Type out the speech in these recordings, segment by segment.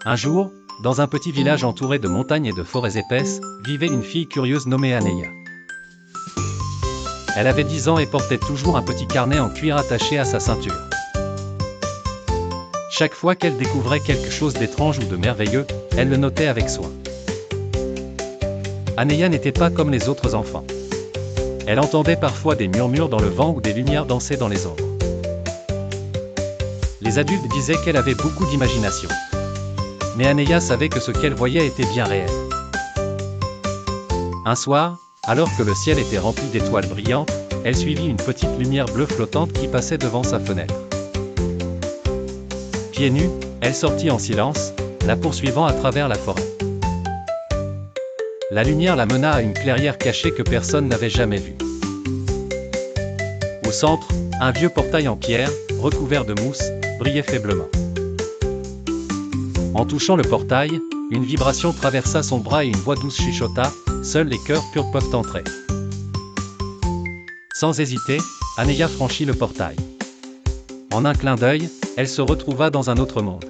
Un jour, dans un petit village entouré de montagnes et de forêts épaisses, vivait une fille curieuse nommée Aneia. Elle avait 10 ans et portait toujours un petit carnet en cuir attaché à sa ceinture. Chaque fois qu'elle découvrait quelque chose d'étrange ou de merveilleux, elle le notait avec soin. Aneia n'était pas comme les autres enfants. Elle entendait parfois des murmures dans le vent ou des lumières danser dans les ombres. Les adultes disaient qu'elle avait beaucoup d'imagination. Mais Aneia savait que ce qu'elle voyait était bien réel. Un soir, alors que le ciel était rempli d'étoiles brillantes, elle suivit une petite lumière bleue flottante qui passait devant sa fenêtre. Pieds nus, elle sortit en silence, la poursuivant à travers la forêt. La lumière la mena à une clairière cachée que personne n'avait jamais vue. Au centre, un vieux portail en pierre, recouvert de mousse, brillait faiblement. En touchant le portail, une vibration traversa son bras et une voix douce chuchota, « Seuls les cœurs purs peuvent entrer ». Sans hésiter, Aneia franchit le portail. En un clin d'œil, elle se retrouva dans un autre monde.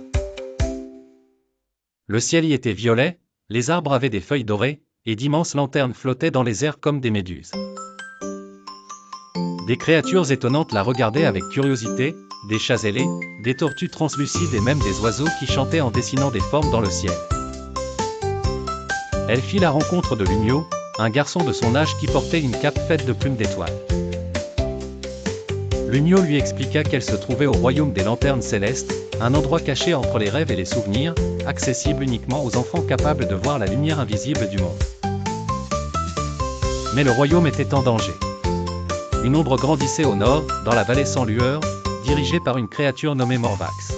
Le ciel y était violet, les arbres avaient des feuilles dorées, et d'immenses lanternes flottaient dans les airs comme des méduses. Des créatures étonnantes la regardaient avec curiosité, des chats ailés, des tortues translucides et même des oiseaux qui chantaient en dessinant des formes dans le ciel. Elle fit la rencontre de Lumio, un garçon de son âge qui portait une cape faite de plumes d'étoiles. Lumio lui expliqua qu'elle se trouvait au royaume des lanternes célestes, un endroit caché entre les rêves et les souvenirs, accessible uniquement aux enfants capables de voir la lumière invisible du monde. Mais le royaume était en danger. Une ombre grandissait au nord, dans la vallée sans lueur, dirigée par une créature nommée Morvax.